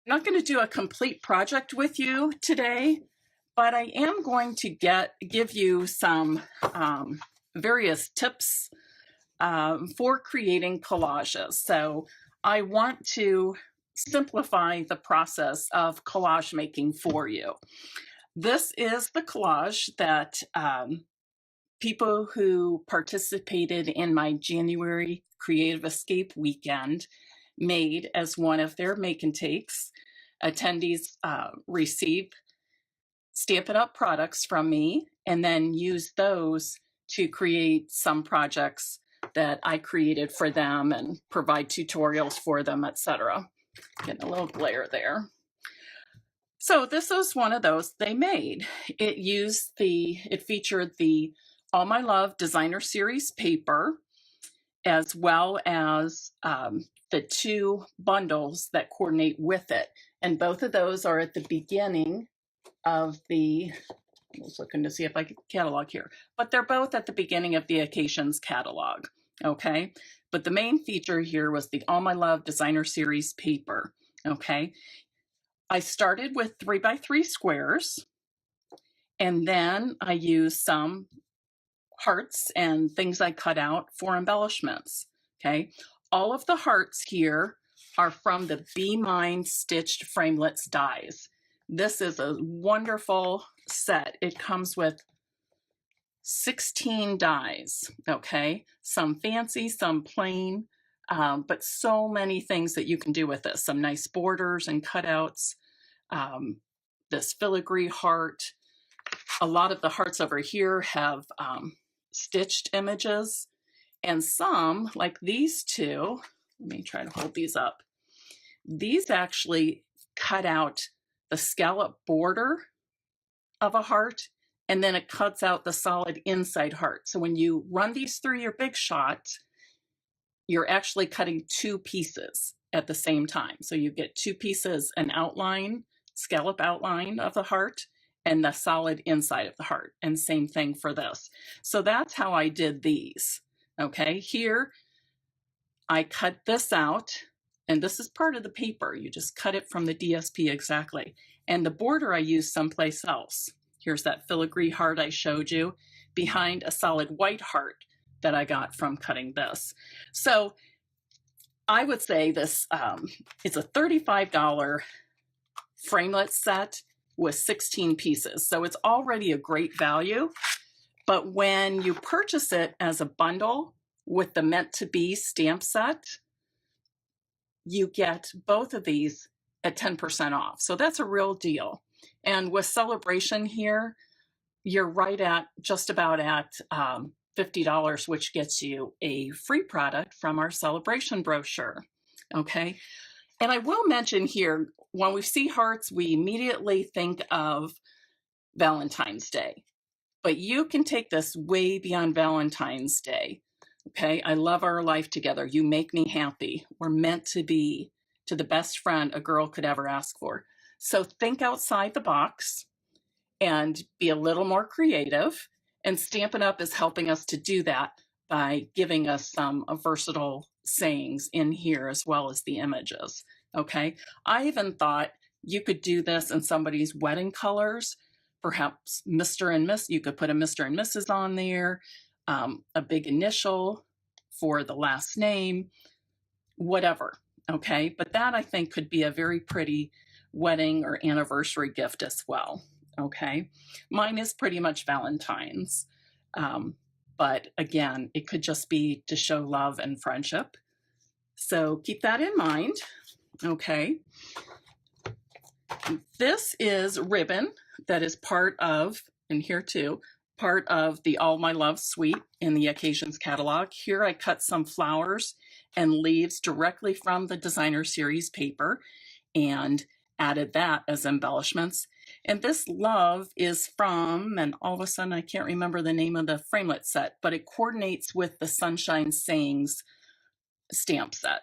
I'm not going to do a complete project with you today, but I am going to give you some various tips for creating collages. So I want to simplify the process of collage making for you. This is the collage that people who participated in my January Creative Escape weekend made as one of their make and takes. Attendees receive Stampin' Up! Products from me and then use those to create some projects that I created for them and provide tutorials for them, etc. Getting a little glare there. So this is one of those they made. It featured the All My Love Designer Series paper, as well as the two bundles that coordinate with it. And both of those are at the beginning of I was looking to see if I could catalog here, but they're both at the beginning of the Occasions catalog, okay? But the main feature here was the All My Love Designer Series paper, okay? I started with 3x3 squares, and then I used some hearts and things I cut out for embellishments, okay? All of the hearts here are from the Be Mine Stitched Framelits dies. This is a wonderful set. It comes with 16 dies, okay? Some fancy, some plain, but so many things that you can do with this. Some nice borders and cutouts, this filigree heart. A lot of the hearts over here have stitched images, and some, like these two, let me try to hold these up. These actually cut out the scallop border of a heart, and then it cuts out the solid inside heart. So when you run these through your Big Shot, you're actually cutting two pieces at the same time. So you get two pieces, an outline, scallop outline of the heart, and the solid inside of the heart, and same thing for this. So that's how I did these, okay? Here, I cut this out, and this is part of the paper. You just cut it from the DSP exactly. And the border I used someplace else. Here's that filigree heart I showed you behind a solid white heart that I got from cutting this. So I would say this, it's a $35 framelit set with 16 pieces. So it's already a great value. But when you purchase it as a bundle with the Meant to Be stamp set, you get both of these at 10% off. So that's a real deal. And with Celebration here, you're right at just about at $50, which gets you a free product from our Celebration brochure, okay? And I will mention here, when we see hearts, we immediately think of Valentine's Day. But you can take this way beyond Valentine's Day. Okay, I love our life together. You make me happy. We're meant to be to the best friend a girl could ever ask for. So think outside the box and be a little more creative. And Stampin' Up! Is helping us to do that by giving us some versatile sayings in here as well as the images. Okay, I even thought you could do this in somebody's wedding colors. Perhaps Mr. and Miss, you could put a Mr. and Mrs. on there. A big initial for the last name, whatever, okay? But that, I think, could be a very pretty wedding or anniversary gift as well, okay? Mine is pretty much Valentine's, but again, it could just be to show love and friendship. So keep that in mind, okay? This is ribbon that is part of, and here too, part of the All My Love suite in the Occasions catalog. Here I cut some flowers and leaves directly from the Designer Series paper and added that as embellishments. And this love is from, and all of a sudden I can't remember the name of the framelit set, but it coordinates with the Sunshine Sayings stamp set.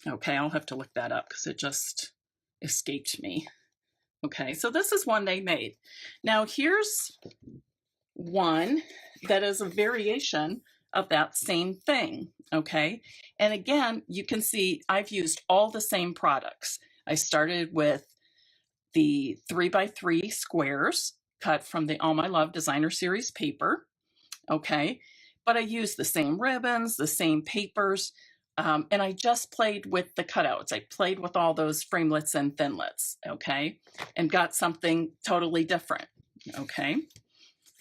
Okay, I'll have to look that up because it just escaped me. Okay, so this is one they made. Now here's one that is a variation of that same thing, okay? And again, you can see I've used all the same products. I started with the 3x3 squares cut from the All My Love Designer Series paper, okay? But I used the same ribbons, the same papers, and I just played with the cutouts. I played with all those framelets and thinlets, okay? And got something totally different, okay?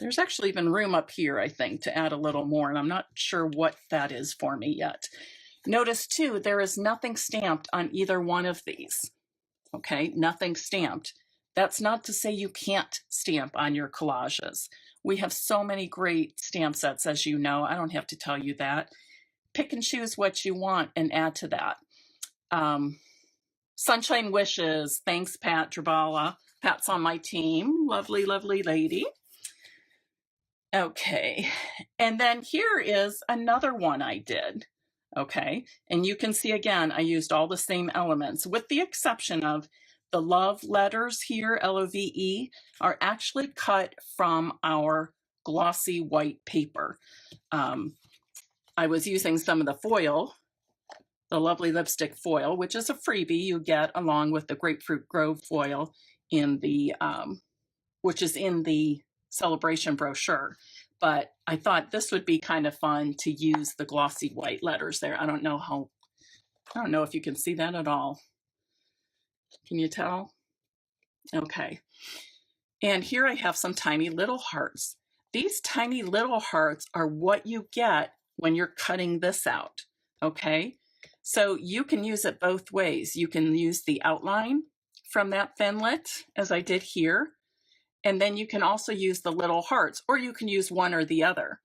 There's actually even room up here, I think, to add a little more, and I'm not sure what that is for me yet. Notice too, there is nothing stamped on either one of these, okay? Nothing stamped. That's not to say you can't stamp on your collages. We have so many great stamp sets, as you know. I don't have to tell you that. Pick and choose what you want and add to that. Sunshine Wishes, thanks Pat Drabala. Pat's on my team, lovely, lovely lady. Okay, and then here is another one I did, okay? And you can see again, I used all the same elements with the exception of the love letters here, L-O-V-E, are actually cut from our glossy white paper. I was using some of the foil, the lovely lipstick foil, which is a freebie you get along with the Grapefruit Grove foil in the, which is in the celebration brochure. But I thought this would be kind of fun to use the glossy white letters there. I don't know if you can see that at all. Can you tell? Okay. And here I have some tiny little hearts. These tiny little hearts are what you get when you're cutting this out, okay? So you can use it both ways. You can use the outline from that thinlet, as I did here, and then you can also use the little hearts, or you can use one or the other.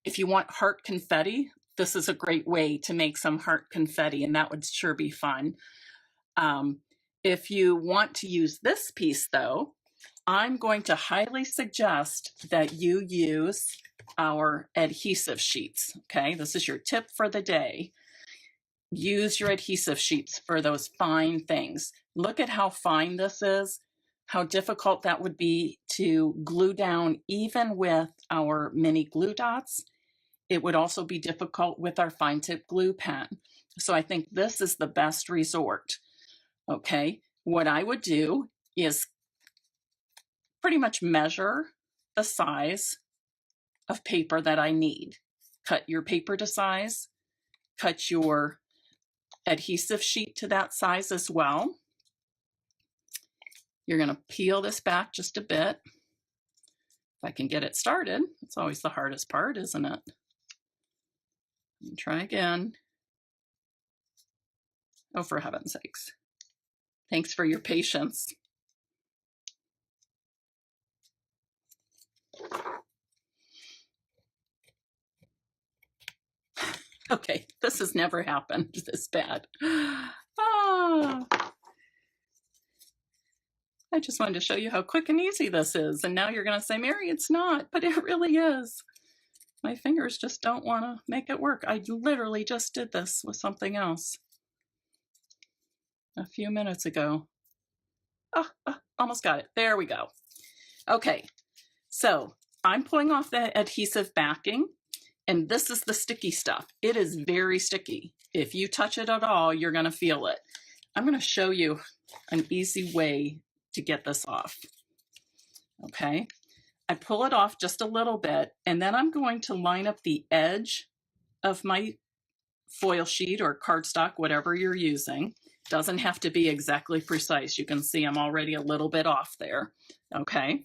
If you want heart confetti, this is a great way to make some heart confetti, and that would sure be fun. If you want to use this piece though, I'm going to highly suggest that you use our adhesive sheets, okay? This is your tip for the day. Use your adhesive sheets for those fine things. Look at how fine this is, how difficult that would be to glue down even with our mini glue dots. It would also be difficult with our fine tip glue pen. So I think this is the best resort, okay? What I would do is pretty much measure the size of paper that I need. Cut your paper to size, cut your adhesive sheet to that size as well. You're going to peel this back just a bit. If I can get it started, it's always the hardest part, isn't it? Try again. Oh, for heaven's sakes. Thanks for your patience. Okay, this has never happened this bad. Oh. I just wanted to show you how quick and easy this is. And now you're going to say, Mary, it's not, but it really is. My fingers just don't want to make it work. I literally just did this with something else a few minutes ago. Almost got it. There we go. Okay, so I'm pulling off the adhesive backing, and this is the sticky stuff. It is very sticky. If you touch it at all, you're going to feel it. I'm going to show you an easy way to get this off. Okay, I pull it off just a little bit, and then I'm going to line up the edge of my foil sheet or cardstock, whatever you're using. Doesn't have to be exactly precise. You can see I'm already a little bit off there. Okay,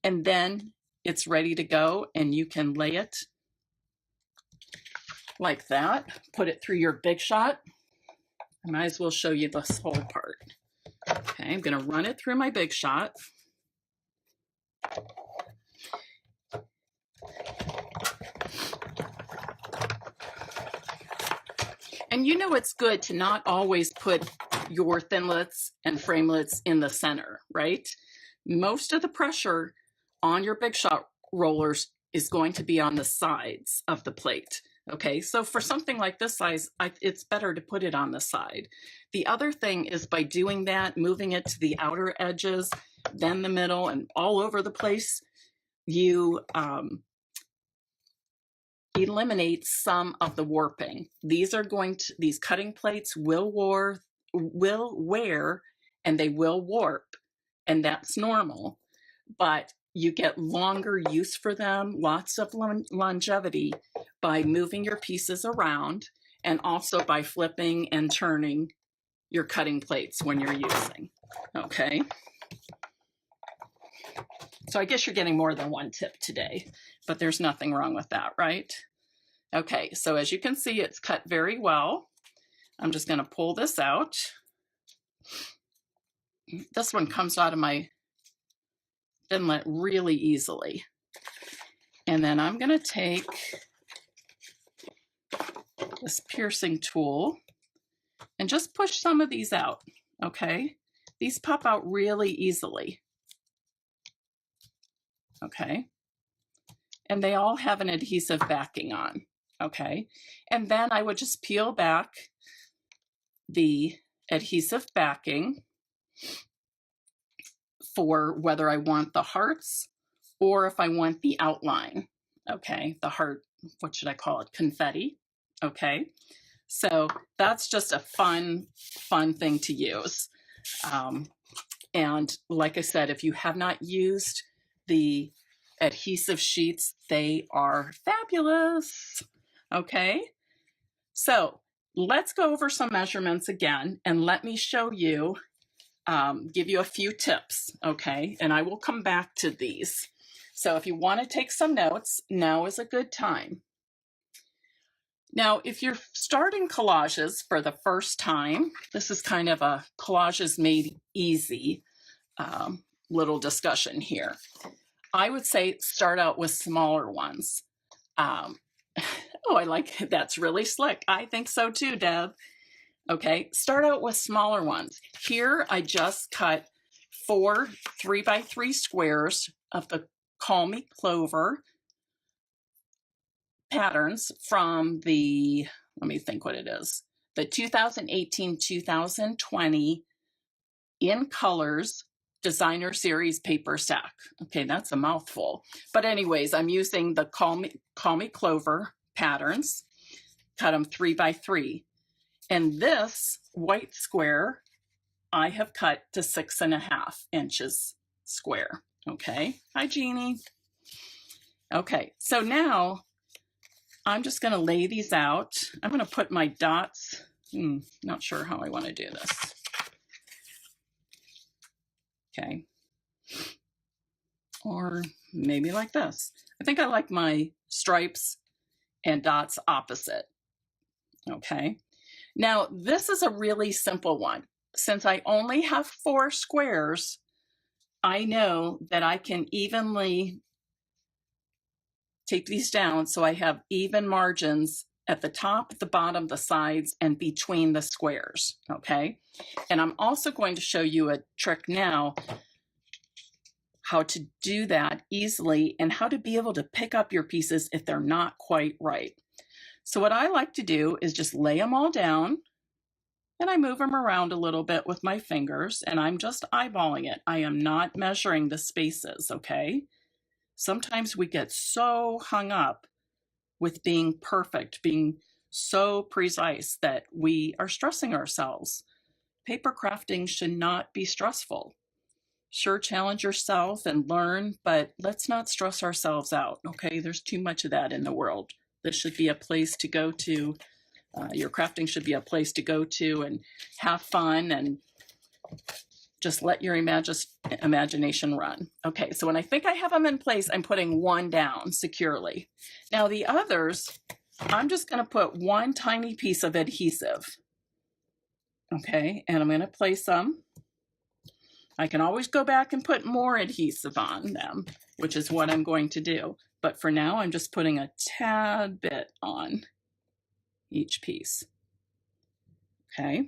and then it's ready to go, and you can lay it like that. Put it through your Big Shot. I might as well show you this whole part. Okay, I'm going to run it through my Big Shot. And you know it's good to not always put your thinlets and framelets in the center, right? Most of the pressure on your Big Shot rollers is going to be on the sides of the plate. Okay, so for something like this size, it's better to put it on the side. The other thing is by doing that, moving it to the outer edges, then the middle, and all over the place, you eliminate some of the warping. These cutting plates will wear and they will warp and that's normal, but you get longer use for them, lots of longevity by moving your pieces around and also by flipping and turning your cutting plates when you're using, okay? So I guess you're getting more than one tip today, but there's nothing wrong with that, right? Okay, so as you can see, it's cut very well. I'm just gonna pull this out. This one comes out of my inlet really easily. And then I'm gonna take this piercing tool and just push some of these out, okay? These pop out really easily, okay? And they all have an adhesive backing on, okay? And then I would just peel back the adhesive backing for whether I want the hearts or if I want the outline, okay? The heart, what should I call it? Confetti, okay? So that's just a fun thing to use. And like I said, if you have not used the adhesive sheets, they are fabulous, okay? So let's go over some measurements again, and let me show you, give you a few tips, okay? And I will come back to these. So if you want to take some notes, now is a good time. Now, if you're starting collages for the first time, this is kind of a collages made easy little discussion here. I would say start out with smaller ones. Oh, I like it. That's really slick. I think so too, Deb. Okay, start out with smaller ones. Here, I just cut 4 3x3 squares of the Call Me Clover patterns from the, let me think what it is, the 2018-2020 In Colors Designer Series paper stack. Okay, that's a mouthful. But anyways, I'm using the Call Me Clover patterns, cut them 3x3. And this white square, I have cut to 6.5 inches square. Okay, hi Jeannie. Okay, so now I'm just going to lay these out. I'm going to put my dots. Not sure how I want to do this. Okay. Or maybe like this. I think I like my stripes and dots opposite. Okay. Now, this is a really simple one. Since I only have 4 squares, I know that I can evenly tape these down so I have even margins at the top, the bottom, the sides, and between the squares, okay? And I'm also going to show you a trick now how to do that easily and how to be able to pick up your pieces if they're not quite right. So what I like to do is just lay them all down and I move them around a little bit with my fingers and I'm just eyeballing it. I am not measuring the spaces, okay? Sometimes we get so hung up with being perfect, being so precise that we are stressing ourselves. Paper crafting should not be stressful. Sure, challenge yourself and learn, but let's not stress ourselves out, okay? There's too much of that in the world. This should be a place to go to. Your crafting should be a place to go to and have fun and just let your imagination run. Okay, so when I think I have them in place, I'm putting one down securely. Now the others, I'm just gonna put one tiny piece of adhesive. Okay, and I'm gonna place them. I can always go back and put more adhesive on them, which is what I'm going to do. But for now, I'm just putting a tad bit on each piece. Okay.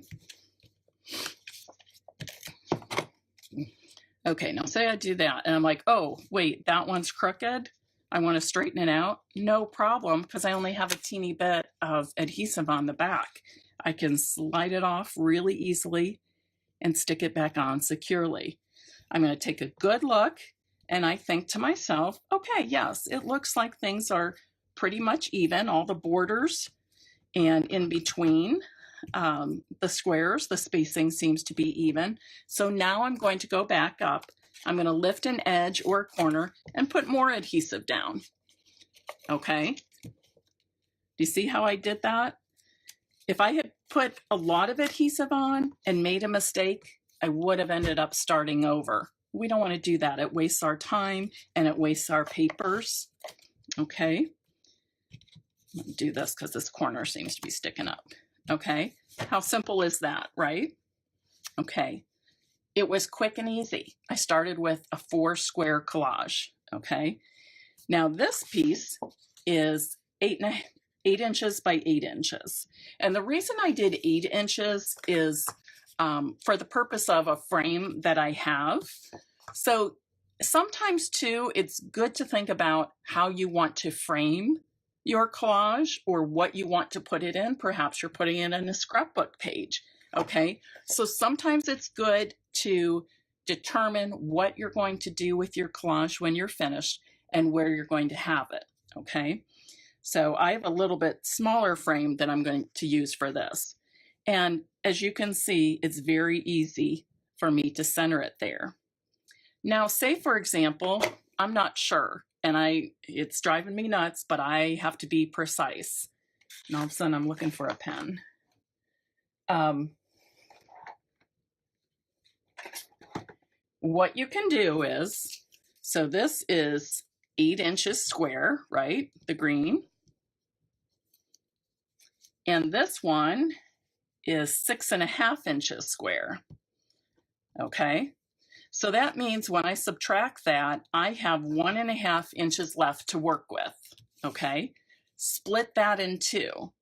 Okay, now say I do that and I'm like, oh, wait, that one's crooked. I want to straighten it out. No problem, because I only have a teeny bit of adhesive on the back. I can slide it off really easily and stick it back on securely. I'm going to take a good look and I think to myself, okay, yes, it looks like things are pretty much even, all the borders and in between. the squares. The spacing seems to be even. So now I'm going to go back up. I'm going to lift an edge or a corner and put more adhesive down. Okay. Do you see how I did that? If I had put a lot of adhesive on and made a mistake, I would have ended up starting over. We don't want to do that. It wastes our time and it wastes our papers. Okay. Let me do this because this corner seems to be sticking up. Okay. How simple is that, right? Okay. It was quick and easy. I started with a 4 square collage. Okay. Now this piece is 8 inches by 8 inches. And the reason I did 8 inches is for the purpose of a frame that I have. So sometimes too, it's good to think about how you want to frame your collage or what you want to put it in. Perhaps you're putting it in a scrapbook page. Okay, so sometimes it's good to determine what you're going to do with your collage when you're finished and where you're going to have it. Okay, so I have a little bit smaller frame that I'm going to use for this. And as you can see, it's very easy for me to center it there. Now, say for example, I'm not sure and it's driving me nuts, but I have to be precise. And all of a sudden I'm looking for a pen. What you can do is, so this is 8 inches square, right? The green. And this one is 6.5 inches square. Okay. So that means when I subtract that, I have 1.5 inches left to work with. Okay. Split that in 2.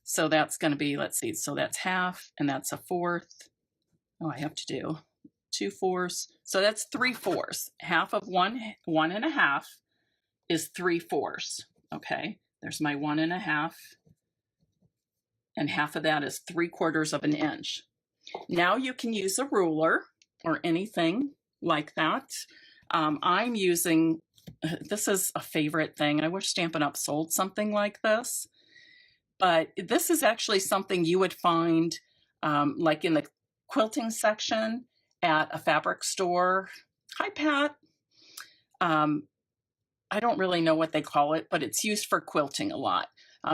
So that's going to be, let's see, so that's half and that's a fourth. Oh, I have to do 2/4. So that's 3/4. Half of 1.5 is 3/4. Okay. There's my 1.5. And half of that is 3/4 of an inch. Now you can use a ruler or anything like that. I'm using, this is a favorite thing. I wish Stampin' Up! Sold something like this, but this is actually something you would find like in the quilting section at a fabric store. Hi, Pat. I don't really know what they call it, but it's used for quilting a lot.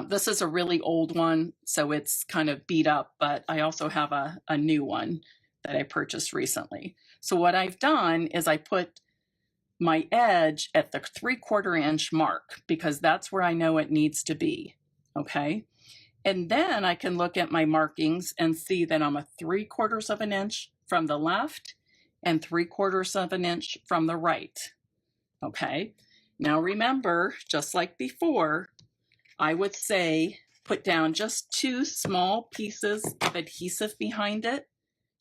This is a really old one, so it's kind of beat up, but I also have a new one that I purchased recently. So what I've done is I put my edge at the 3/4 inch mark because that's where I know it needs to be. Okay. And then I can look at my markings and see that I'm a 3/4 of an inch from the left and 3/4 of an inch from the right. Okay. Now remember, just like before, I would say put down just 2 small pieces of adhesive behind it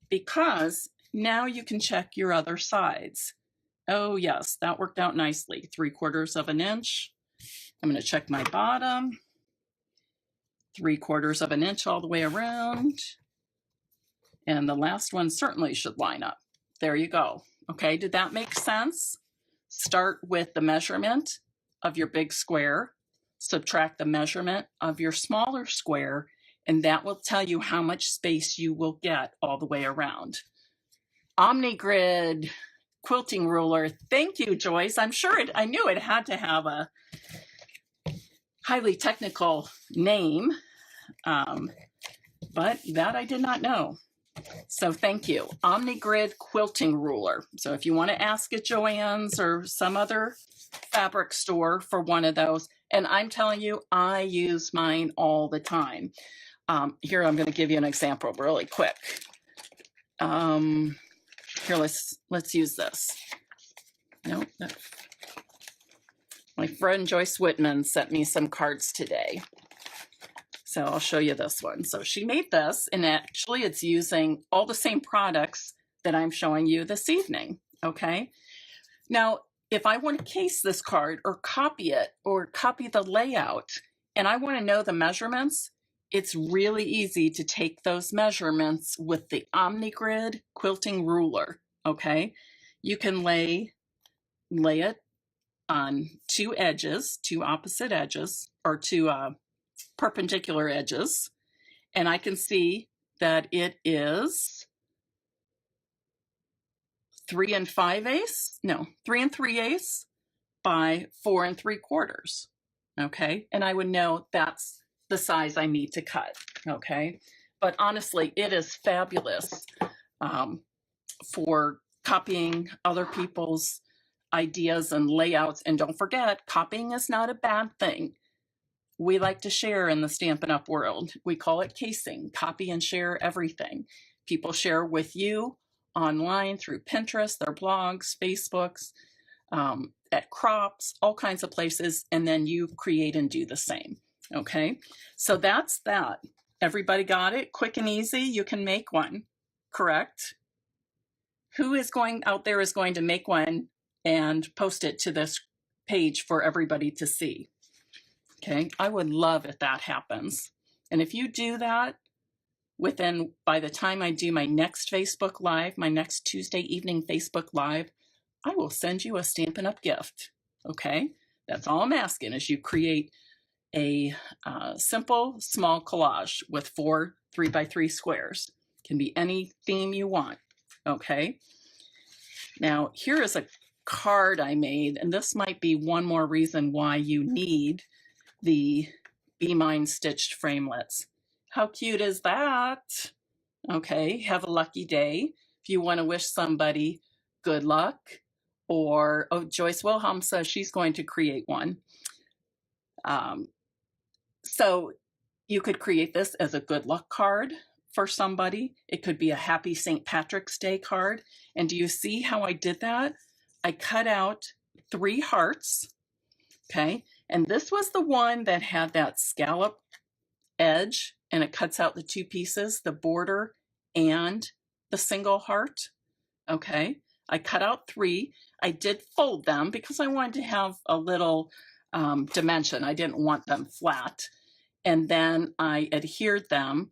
because now you can check your other sides. Oh yes, that worked out nicely. 3/4 of an inch. I'm going to check my bottom. 3/4 of an inch all the way around. And the last one certainly should line up. There you go. Okay, did that make sense? Start with the measurement of your big square, subtract the measurement of your smaller square, and that will tell you how much space you will get all the way around. OmniGrid quilting ruler. Thank you, Joyce. I'm sure I knew it had to have a highly technical name, but that I did not know. So thank you. OmniGrid quilting ruler. So if you want to ask at Joann's or some other fabric store for one of those, and I'm telling you, I use mine all the time. Here, I'm going to give you an example really quick. Here, let's use this. Nope. My friend Joyce Whitman sent me some cards today. So I'll show you this one. So she made this, and actually it's using all the same products that I'm showing you this evening, okay? Now, if I want to case this card or copy it or copy the layout, and I want to know the measurements, it's really easy to take those measurements with the OmniGrid quilting ruler, okay? You can lay it on 2 edges, 2 opposite edges, or 2 perpendicular edges, And I can see that it is 3 5/8, no, 3 3/8 by 4 3/4. Okay, and I would know that's the size I need to cut. Okay, but honestly, it is fabulous for copying other people's ideas and layouts. And don't forget, copying is not a bad thing. We like to share in the Stampin' Up! World. We call it casing, copy and share everything. People share with you online through Pinterest, their blogs, Facebooks, at crops, all kinds of places, and then you create and do the same. Okay, so that's that. Everybody got it? Quick and easy, you can make one, correct? Who is going out there is going to make one and post it to this page for everybody to see? Okay, I would love if that happens. And if you do that, by the time I do my next Facebook Live, my next Tuesday evening Facebook Live, I will send you a Stampin' Up! Gift. Okay, that's all I'm asking is you create a simple small collage with 4 3x3 squares. Can be any theme you want. Okay, now here is a card I made, and this might be one more reason why you need the Be Mine stitched framelits. How cute is that? Okay, have a lucky day. If you want to wish somebody good luck, or, oh, Joyce Wilhelm says she's going to create one. So you could create this as a good luck card for somebody. It could be a happy St. Patrick's Day card. And do you see how I did that? I cut out 3 hearts, okay? And this was the one that had that scallop edge, and it cuts out the 2 pieces, the border and the single heart, okay? I cut out 3. I did fold them because I wanted to have a little dimension. I didn't want them flat. And then I adhered them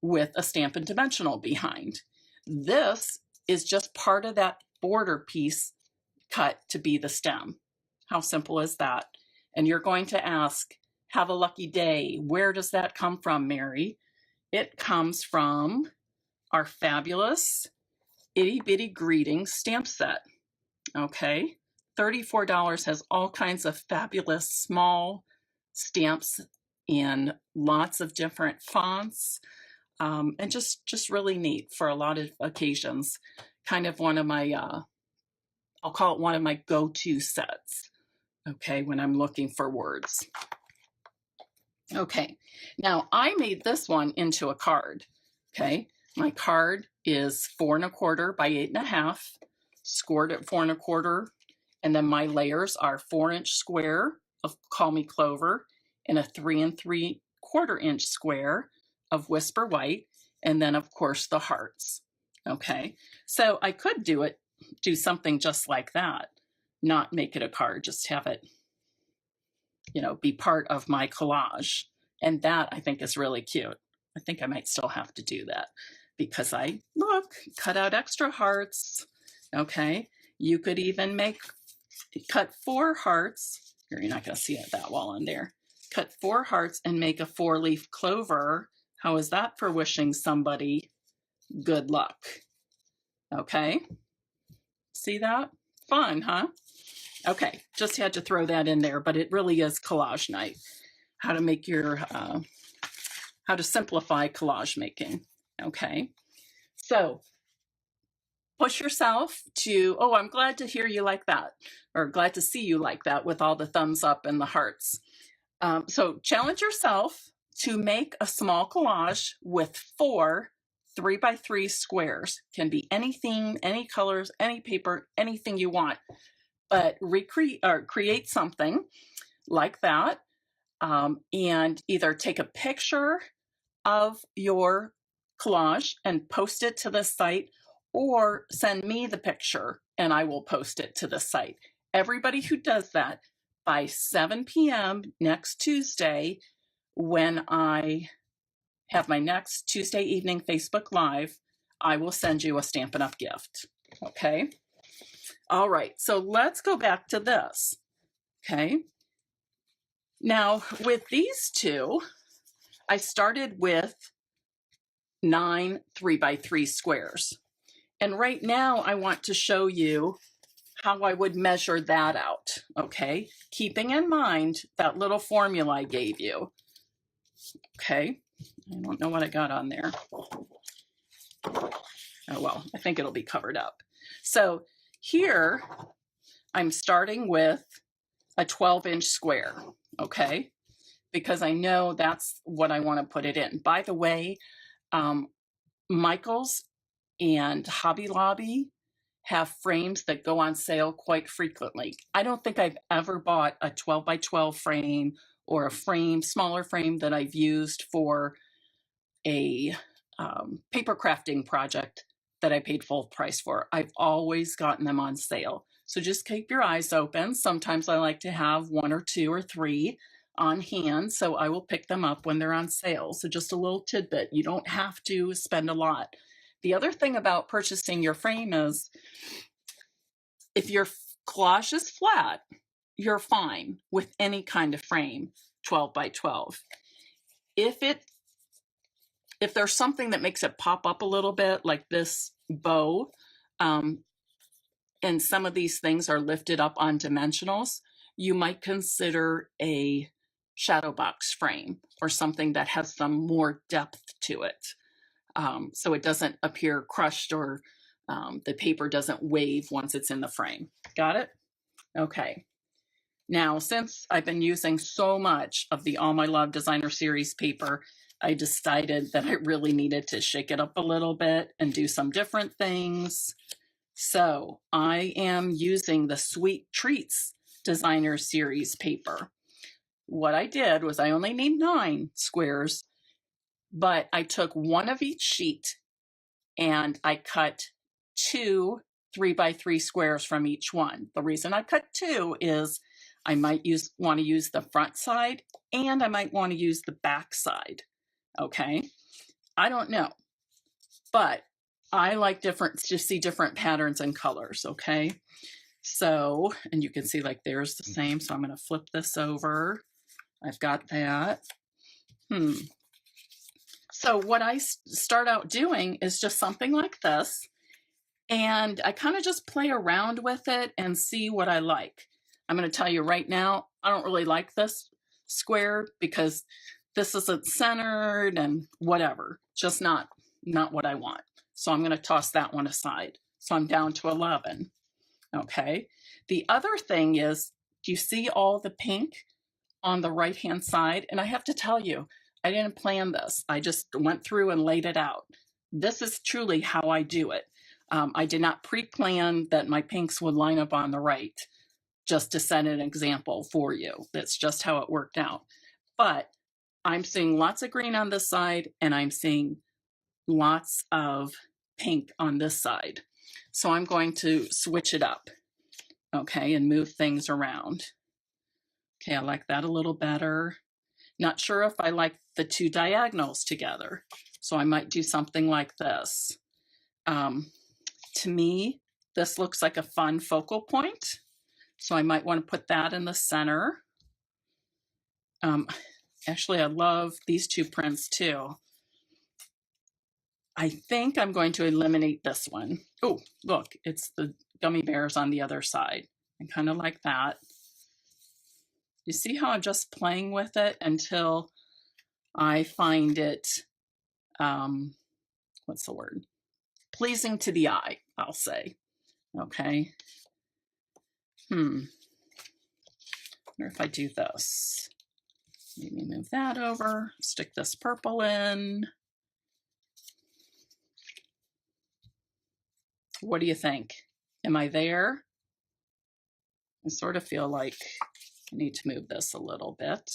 with a Stampin' Dimensional behind. This is just part of that border piece cut to be the stem. How simple is that? And you're going to ask, have a lucky day. Where does that come from, Mary? It comes from our fabulous Itty Bitty Greeting stamp set. Okay, $34 has all kinds of fabulous small stamps in lots of different fonts, and just really neat for a lot of occasions. Kind of one of my, I'll call it one of my go-to sets, okay, when I'm looking for words. Okay, now I made this one into a card, okay? My card is 4 1/4 by 8 1/2, scored at 4 1/4, and then my layers are 4-inch square of Call Me Clover and a 3 3/4-inch square of Whisper White, and then of course the hearts. Okay, so I could do something just like that, not make it a card, just have it, you know, be part of my collage. And that I think is really cute. I think I might still have to do that because I, look, cut out extra hearts. Okay, you could even cut 4 hearts. You're not going to see it that well on there. Cut 4 hearts and make a 4-leaf clover. How is that for wishing somebody good luck? Okay, see that? Fun, huh? Okay, just had to throw that in there, but it really is collage night. How to make your, how to simplify collage making. Okay, so push yourself to, oh, I'm glad to hear you like that, or glad to see you like that with all the thumbs up and the hearts. So challenge yourself to make a small collage with 4 3x3 squares. Can be anything, any colors, any paper, anything you want, but create something like that, and either take a picture of your collage and post it to the site, or send me the picture and I will post it to the site. Everybody who does that by 7 p.m. next Tuesday, when I have my next Tuesday evening Facebook Live, I will send you a Stampin' Up! Gift. Okay? All right, so let's go back to this. Okay? Now, with these two, I started with 9 3x3 squares. And right now I want to show you how I would measure that out, okay? Keeping in mind that little formula I gave you, okay? I don't know what I got on there. Oh, well, I think it'll be covered up. So here I'm starting with a 12-inch square, okay? Because I know that's what I want to put it in. By the way, Michael's and Hobby Lobby have frames that go on sale quite frequently. I don't think I've ever bought a 12x12 frame or a frame, smaller frame that I've used for a paper crafting project that I paid full price for. I've always gotten them on sale. So just keep your eyes open. Sometimes I like to have 1 or 2 or 3 on hand, so I will pick them up when they're on sale. So just a little tidbit, you don't have to spend a lot. The other thing about purchasing your frame is if your collage is flat, you're fine with any kind of frame, 12x12. If there's something that makes it pop up a little bit, like this bow, and some of these things are lifted up on dimensionals, you might consider a shadow box frame or something that has some more depth to it. So it doesn't appear crushed or the paper doesn't wave once it's in the frame. Got it? Okay. Now, since I've been using so much of the All My Love Designer Series paper, I decided that I really needed to shake it up a little bit and do some different things. So I am using the Sweet Treats Designer Series paper. What I did was I only need 9 squares, but I took 1 of each sheet and I cut 2 3x3 squares from each one. The reason I cut 2 is I might want to use the front side and I might want to use the back side. Okay, I don't know, but I like to see different patterns and colors. Okay, so, and you can see like there's the same. So I'm going to flip this over. I've got that. So what I start out doing is just something like this. And I kind of just play around with it and see what I like. I'm going to tell you right now, I don't really like this square because this isn't centered and whatever, just not what I want. So I'm going to toss that one aside. So I'm down to 11. Okay. The other thing is, do you see all the pink on the right-hand side? And I have to tell you, I didn't plan this. I just went through and laid it out. This is truly how I do it. I did not pre-plan that my pinks would line up on the right, just to set an example for you. That's just how it worked out. But I'm seeing lots of green on this side and I'm seeing lots of pink on this side. So I'm going to switch it up, okay, and move things around. Okay, I like that a little better. Not sure if I like the 2 diagonals together, so I might do something like this. To me, this looks like a fun focal point, so I might want to put that in the center. Actually, I love these 2 prints too. I think I'm going to eliminate this one. Oh, look, it's the gummy bears on the other side. I kind of like that. You see how I'm just playing with it until I find it, what's the word? Pleasing to the eye, I'll say. Okay. I wonder if I do this. Maybe move that over, stick this purple in. What do you think? Am I there? I sort of feel like I need to move this a little bit.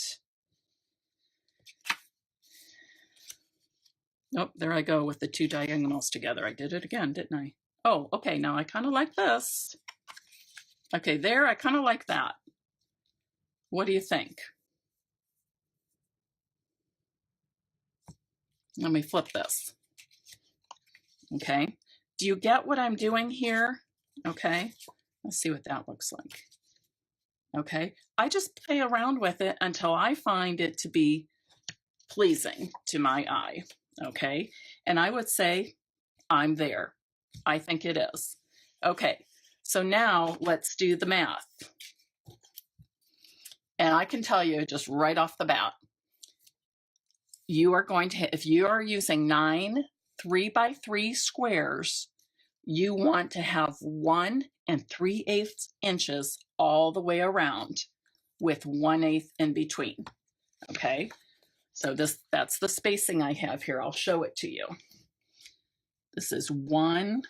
Nope, there I go with the 2 diagonals together. I did it again, didn't I? Oh, okay, now I kind of like this. Okay, there, I kind of like that. What do you think? Let me flip this. Okay, do you get what I'm doing here? Okay, let's see what that looks like. Okay, I just play around with it until I find it to be pleasing to my eye, okay? And I would say I'm there. I think it is. Okay, so now let's do the math. And I can tell you just right off the bat, you are going to, if you are using 9 3x3 squares, you want to have 1 3/8 inches all the way around with 1/8 in between. Okay, so that's the spacing I have here. I'll show it to you. This is 1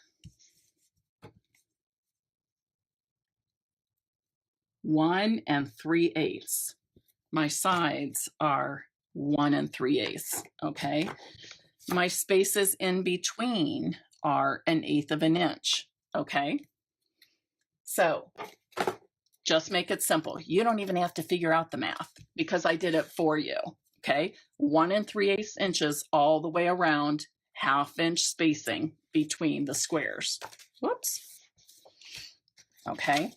3/8. My sides are 1 3/8. Okay, my spaces in between are 1/8 of an inch. Okay, so just make it simple. You don't even have to figure out the math because I did it for you. Okay, 1 3/8 inches all the way around, 1/2 inch spacing between the squares. Whoops. Okay,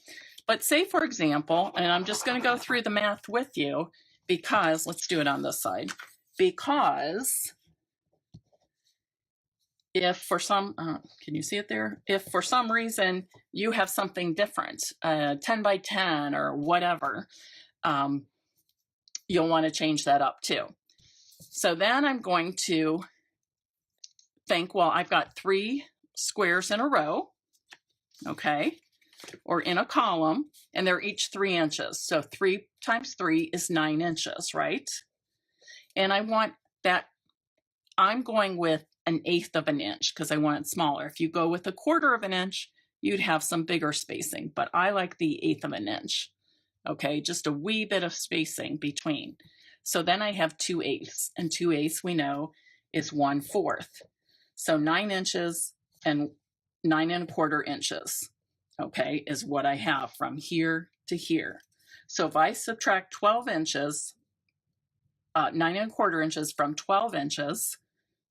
but say for example, and I'm just going to go through the math with you because, let's do it on this side, because if for some, can you see it there? If for some reason you have something different, 10 by 10 or whatever, you'll want to change that up too. So then I'm going to think, well, I've got 3 squares in a row, okay, or in a column, and they're each 3 inches. So 3 times 3 is 9 inches, right? And I want that, I'm going with 1/8 of an inch because I want it smaller. If you go with 1/4 of an inch, you'd have some bigger spacing, but I like the 1/8 of an inch. Okay, just a wee bit of spacing between. So then I have 2/8, and 2/8 we know is 1/4. So 9 inches and 9 1/4 inches, okay, is what I have from here to here. So if I subtract 12 inches, 9 1/4 inches from 12 inches,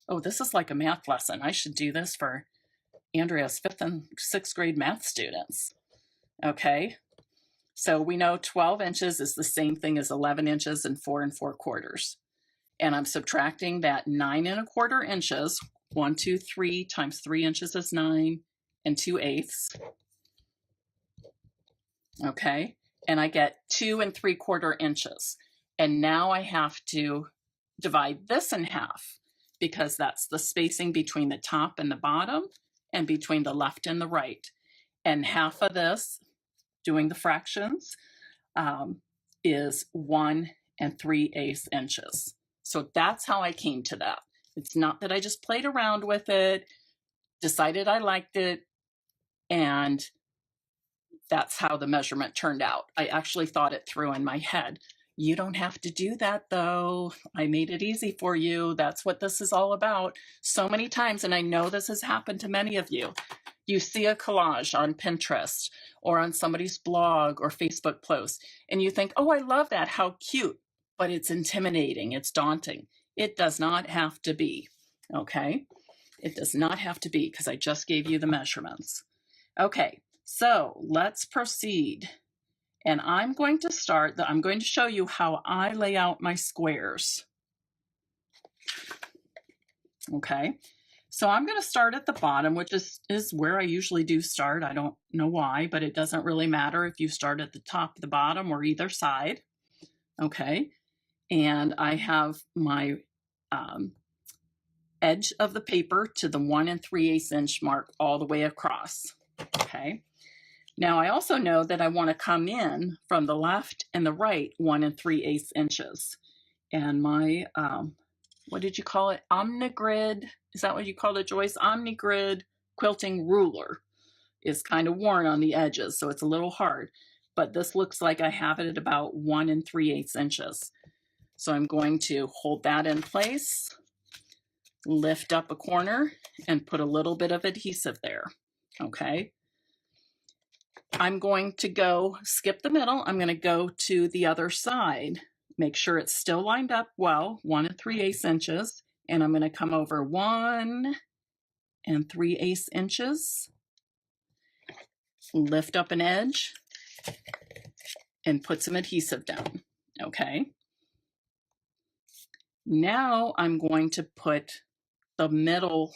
oh, this is like a math lesson. I should do this for Andrea's 5th and 6th grade math students. Okay, so we know 12 inches is the same thing as 11 inches and 4 4/4. And I'm subtracting that 9 1/4 inches. 1, 2, 3 times 3 inches is 9 and 2/8. Okay, and I get 2 3/4 inches. And now I have to divide this in half because that's the spacing between the top and the bottom and between the left and the right. And half of this, doing the fractions, is 1 3/8 inches. So that's how I came to that. It's not that I just played around with it, decided I liked it, and that's how the measurement turned out. I actually thought it through in my head. You don't have to do that though. I made it easy for you. That's what this is all about. So many times, and I know this has happened to many of you, you see a collage on Pinterest or on somebody's blog or Facebook post, and you think, oh, I love that, how cute, but it's intimidating, it's daunting. It does not have to be, okay? It does not have to be because I just gave you the measurements. Okay, so let's proceed. And I'm going to start, I'm going to show you how I lay out my squares. Okay, so I'm going to start at the bottom, which is where I usually do start. I don't know why, but it doesn't really matter if you start at the top, the bottom, or either side. Okay, and I have my edge of the paper to the 1 3/8 inch mark all the way across. Okay. Now I also know that I want to come in from the left and the right 1 3/8 inches. And my, what did you call it? Omnigrid, is that what you called it, Joyce? Omnigrid quilting ruler is kind of worn on the edges, so it's a little hard. But this looks like I have it at about 1 3/8 inches. So I'm going to hold that in place, lift up a corner, and put a little bit of adhesive there. Okay. I'm going to go skip the middle. I'm going to go to the other side, make sure it's still lined up well, 1 3/8 inches, and I'm going to come over 1 3/8 inches, lift up an edge, and put some adhesive down. Okay. Now I'm going to put the middle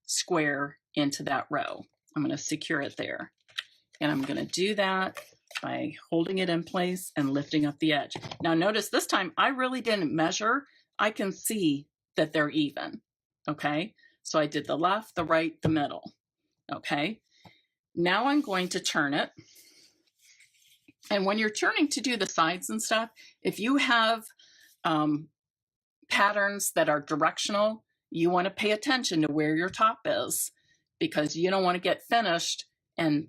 square into that row. I'm going to secure it there. And I'm going to do that by holding it in place and lifting up the edge. Now notice this time I really didn't measure. I can see that they're even. Okay, so I did the left, the right, the middle. Okay, now I'm going to turn it. And when you're turning to do the sides and stuff, if you have patterns that are directional, you want to pay attention to where your top is, because you don't want to get finished and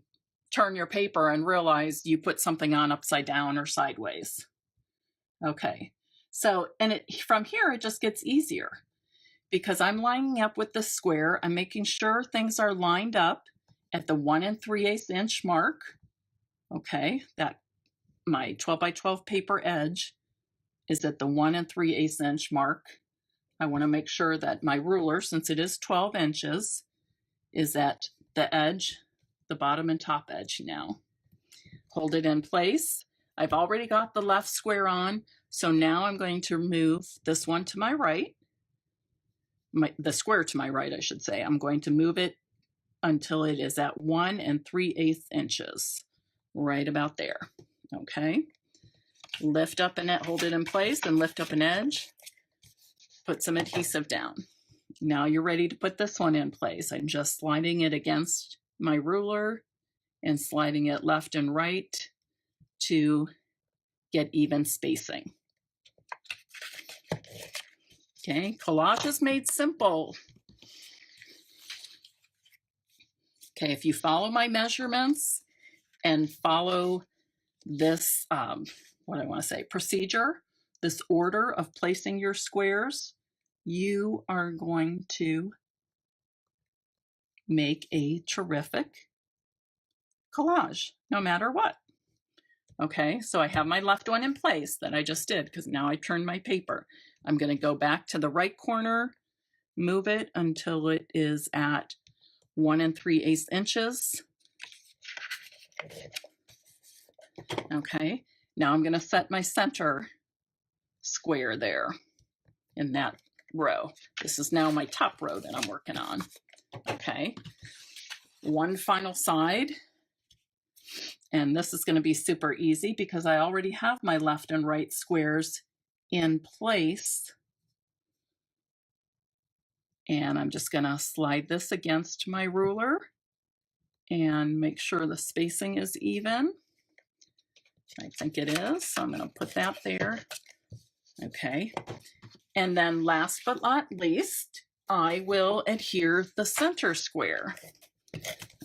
turn your paper and realize you put something on upside down or sideways. Okay, so, and from here it just gets easier because I'm lining up with the square. I'm making sure things are lined up at the 1 3/8 inch mark. Okay, that my 12 by 12 paper edge is at the 1 3/8 inch mark. I want to make sure that my ruler, since it is 12 inches, is at the edge, the bottom and top edge now. Hold it in place. I've already got the left square on, so now I'm going to move this one to my right, the square to my right, I should say. I'm going to move it until it is at 1 3/8 inches, right about there. Okay, lift up and hold it in place and lift up an edge, put some adhesive down. Now you're ready to put this one in place. I'm just sliding it against my ruler and sliding it left and right to get even spacing. Okay, collage is made simple. Okay, if you follow my measurements and follow this, what I want to say, procedure, this order of placing your squares, you are going to make a terrific collage, no matter what. Okay, so I have my left one in place that I just did because now I turned my paper. I'm going to go back to the right corner, move it until it is at 1 3/8 inches. Okay, now I'm going to set my center square there in that row. This is now my top row that I'm working on. Okay, one final side. And this is going to be super easy because I already have my left and right squares in place. And I'm just going to slide this against my ruler and make sure the spacing is even. I think it is, so I'm going to put that there. Okay. And then last but not least, I will adhere the center square.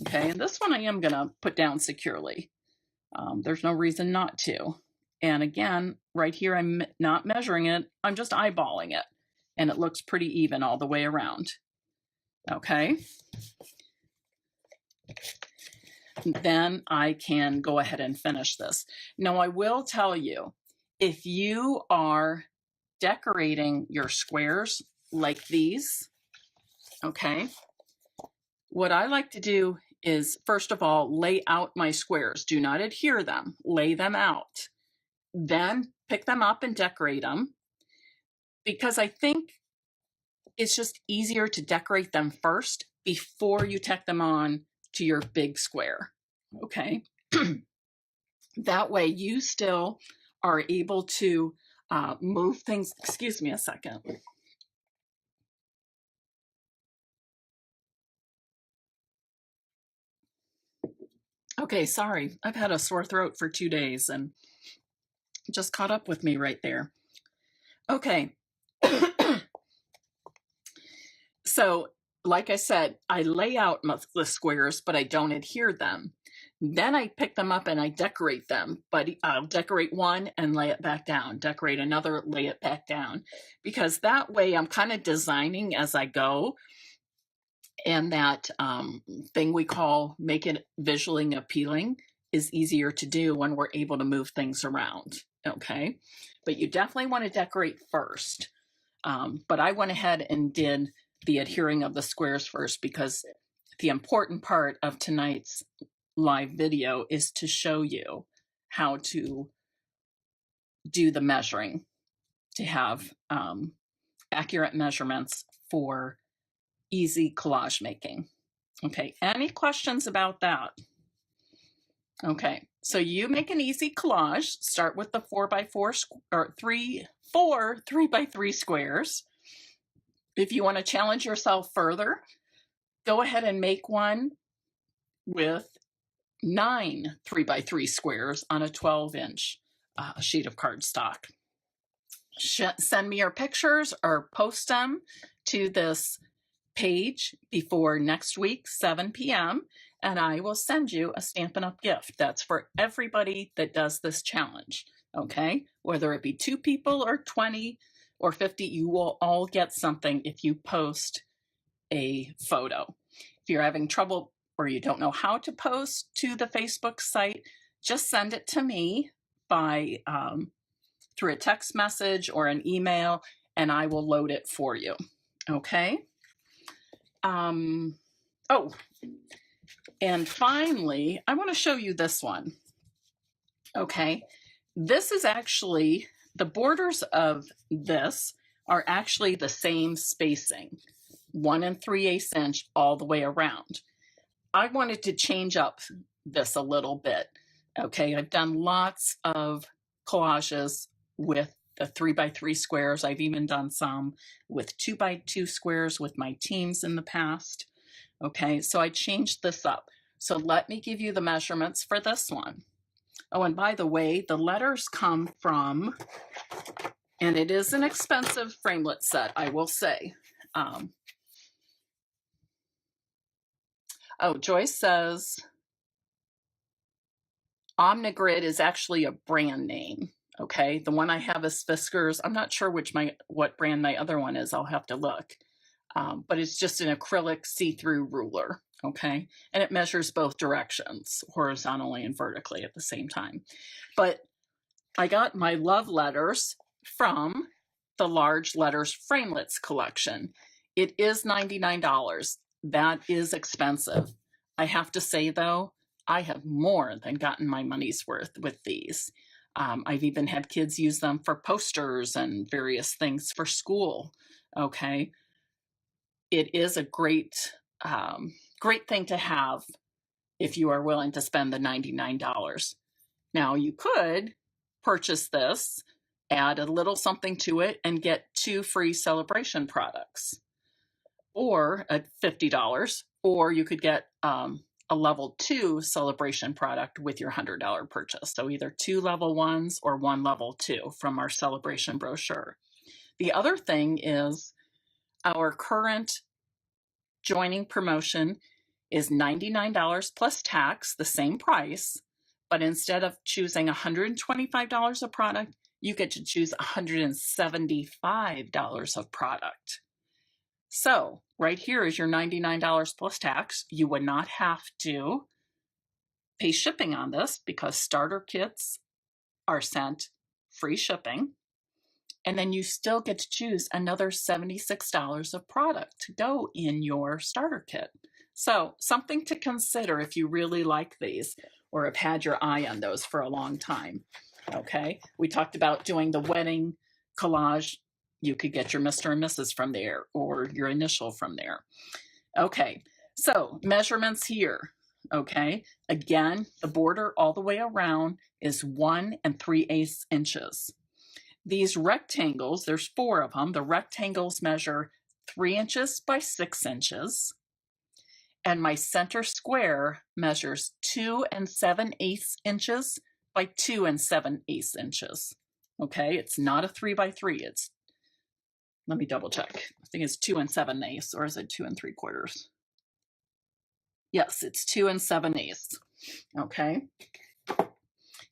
Okay, and this one I am going to put down securely. There's no reason not to. And again, right here, I'm not measuring it. I'm just eyeballing it. And it looks pretty even all the way around. Okay. Then I can go ahead and finish this. Now, I will tell you, if you are decorating your squares like these, okay, what I like to do is, first of all, lay out my squares. Do not adhere them. Lay them out. Then pick them up and decorate them, because I think it's just easier to decorate them first before you tack them on to your big square. Okay. That way you still are able to move things. Excuse me a second. Okay, sorry. I've had a sore throat for 2 days and just caught up with me right there. Okay. So, like I said, I lay out the squares, but I don't adhere them. Then I pick them up and I decorate them, but I'll decorate one and lay it back down, decorate another, lay it back down, because that way I'm kind of designing as I go. And that thing we call make it visually appealing is easier to do when we're able to move things around. Okay, but you definitely want to decorate first. But I went ahead and did the adhering of the squares first, because the important part of tonight's live video is to show you how to do the measuring to have accurate measurements for easy collage making. Okay, any questions about that? Okay, so you make an easy collage. Start with the 4x4 or four 3x3 squares. If you want to challenge yourself further, go ahead and make one with 9 3x3 squares on a 12-inch sheet of cardstock. Send me your pictures or post them to this page before next week, 7 p.m., and I will send you a Stampin' Up! Gift. That's for everybody that does this challenge, okay? Whether it be 2 people or 20 or 50, you will all get something if you post a photo. If you're having trouble or you don't know how to post to the Facebook site, just send it to me by through a text message or an email, and I will load it for you, okay? Oh, and finally, I want to show you this one. Okay, this is actually, the borders of this are actually the same spacing, 1 3/8 inch all the way around. I wanted to change up this a little bit. Okay, I've done lots of collages with the 3x3 squares. I've even done some with 2x2 squares with my teams in the past. Okay, so I changed this up. So let me give you the measurements for this one. Oh, and by the way, the letters come from, and it is an expensive framelit set, I will say. Oh, Joyce says Omnigrid is actually a brand name. Okay, the one I have is Fiskars. I'm not sure what brand my other one is. I'll have to look. But it's just an acrylic see-through ruler, okay? And it measures both directions, horizontally and vertically at the same time. But I got my love letters from the Large Letters Framelits collection. It is $99. That is expensive. I have to say, though, I have more than gotten my money's worth with these. I've even had kids use them for posters and various things for school, okay? It is a great, great thing to have if you are willing to spend the $99. Now, you could purchase this, add a little something to it, and get 2 free celebration products, or at $50, or you could get a level 2 celebration product with your $100 purchase. So either 2 level 1s or 1 level 2 from our celebration brochure. The other thing is, our current joining promotion is $99 plus tax, the same price, but instead of choosing $125 of product, you get to choose $175 of product. So right here is your $99 plus tax. You would not have to pay shipping on this because starter kits are sent free shipping. And then you still get to choose another $76 of product to go in your starter kit. So something to consider if you really like these or have had your eye on those for a long time. Okay, we talked about doing the wedding collage. You could get your Mr. and Mrs. from there or your initial from there. Okay, so measurements here. Okay, again, the border all the way around is 1 3/8 inches. These rectangles, there's 4 of them. The rectangles measure 3 inches by 6 inches. And my center square measures 2 7/8 inches by 2 7/8 inches. Okay, it's not a 3x3. It's, let me double check. I think it's 2 7/8, or is it 2 3/4? Yes, it's 2 7/8. Okay.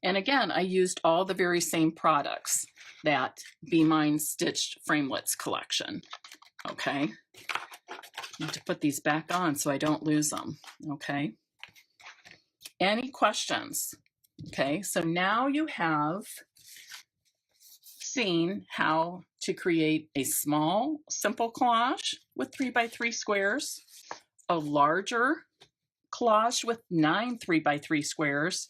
And again, I used all the very same products that Be Mine Stitched Framelits collection. Okay. I have to put these back on so I don't lose them. Okay. Any questions? Okay, so now you have seen how to create a small, simple collage with 3x3 squares, a larger collage with 9 3x3 squares,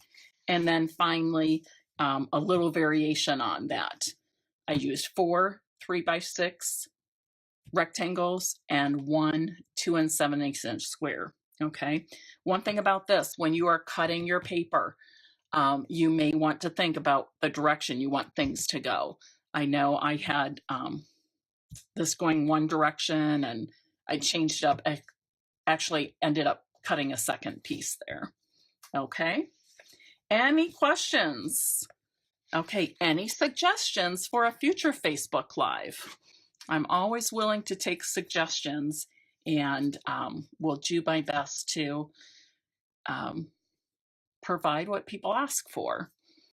and then finally a little variation on that. I used 4 3x6 rectangles and 1 2 7/8 inch square. Okay. One thing about this, when you are cutting your paper, you may want to think about the direction you want things to go. I know I had this going one direction and I changed it up. I actually ended up cutting a second piece there. Okay. Any questions? Okay. Any suggestions for a future Facebook Live? I'm always willing to take suggestions and will do my best to provide what people ask for.